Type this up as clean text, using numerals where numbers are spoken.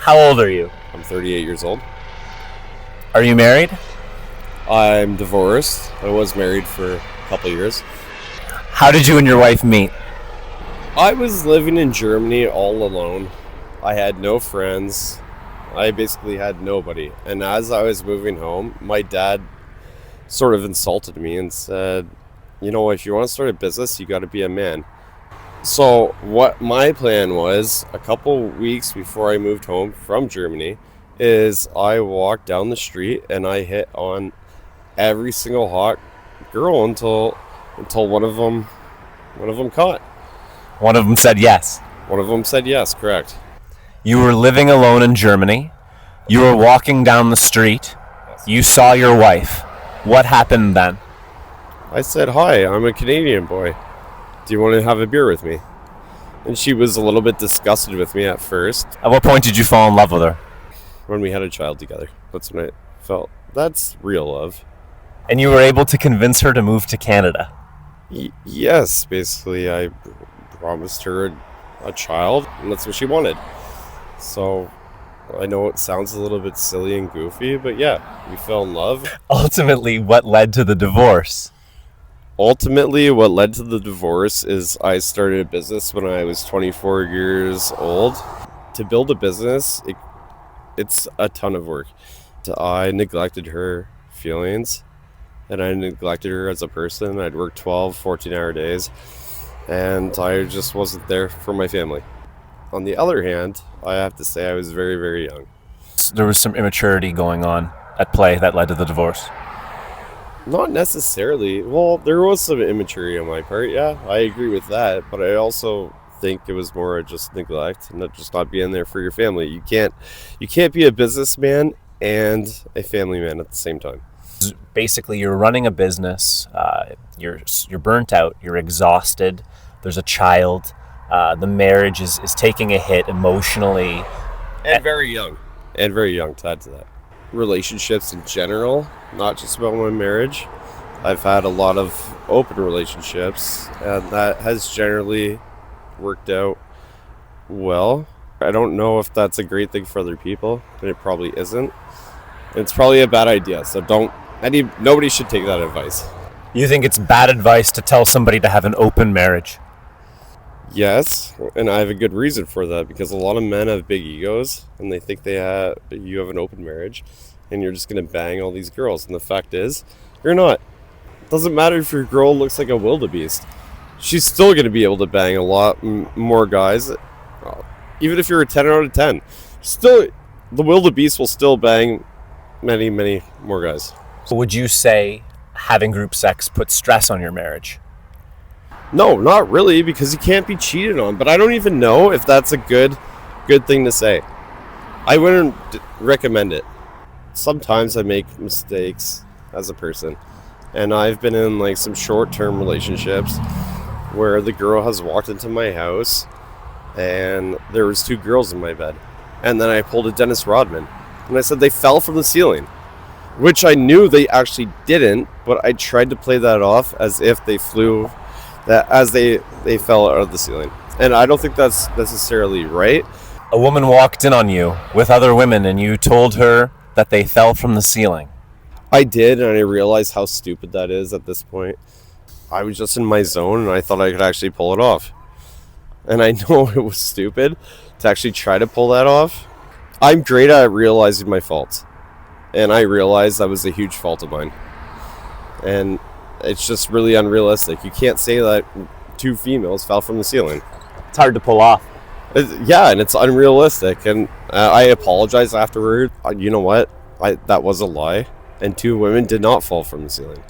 How old are you? I'm 38 years old. Are you married? I'm divorced. I was married for a couple years. How did you and your wife meet? I was living in Germany all alone. I had no friends. I basically had nobody. And as I was moving home, my dad sort of insulted me and said, you know, if you want to start a business, you got to be a man. So what my plan was, a couple weeks before I moved home from Germany, is I walked down the street and I hit on every single hot girl until one of them caught. One of them said yes. One of them said yes, correct. You were living alone in Germany. You were walking down the street. You saw your wife. What happened then? I said, hi, I'm a Canadian boy. Do you want to have a beer with me? And she was a little bit disgusted with me at first. At what point did you fall in love with her? When we had a child together. That's when I felt, that's real love. And you were able to convince her to move to Canada? Yes, basically I promised her a child, and that's what she wanted. So I know it sounds a little bit silly and goofy, but yeah, we fell in love. Ultimately, what led to the divorce? Ultimately, what led to the divorce is I started a business when I was 24 years old. To build a business, it's a ton of work. I neglected her feelings, and I neglected her as a person. I'd work 12, 14-hour days, and I just wasn't there for my family. On the other hand, I have to say I was very, very young. There was some immaturity going on at play that led to the divorce. Not necessarily. Well, there was some immaturity on my part, yeah, I agree with that, but I also think it was more just neglect and not being there for your family. You can't be a businessman and a family man at the same time. Basically, you're running a business, you're burnt out, you're exhausted, there's a child, the marriage is taking a hit emotionally. And very young to add to that. Relationships in general, not just about my marriage. I've had a lot of open relationships, and that has generally worked out well. I don't know if that's a great thing for other people, but it probably isn't. It's probably a bad idea, so nobody should take that advice. You think it's bad advice to tell somebody to have an open marriage? Yes, and I have a good reason for that, because a lot of men have big egos and they think you have an open marriage and you're just going to bang all these girls, and the fact is you're not. It doesn't matter if your girl looks like a wildebeest. She's still going to be able to bang a lot more guys. Even if you're a 10 out of 10, still the wildebeest will still bang many, many more guys. So would you say having group sex puts stress on your marriage? No, not really, because you can't be cheated on. But I don't even know if that's a good thing to say. I wouldn't recommend it. Sometimes I make mistakes as a person. And I've been in like some short-term relationships where the girl has walked into my house and there was 2 girls in my bed. And then I pulled a Dennis Rodman. And I said they fell from the ceiling. Which I knew they actually didn't, but I tried to play that off as if they flew, as they fell out of the ceiling. And I don't think that's necessarily right. A woman walked in on you with other women and you told her that they fell from the ceiling. I did, and I realized how stupid that is at this point. I was just in my zone and I thought I could actually pull it off. And I know it was stupid to actually try to pull that off. I'm great at realizing my faults. And I realized that was a huge fault of mine. And it's just really unrealistic. You can't say that 2 females fell from the ceiling. It's hard to pull off. Yeah, and it's unrealistic. And I apologized afterward. You know what? That was a lie. And 2 women did not fall from the ceiling.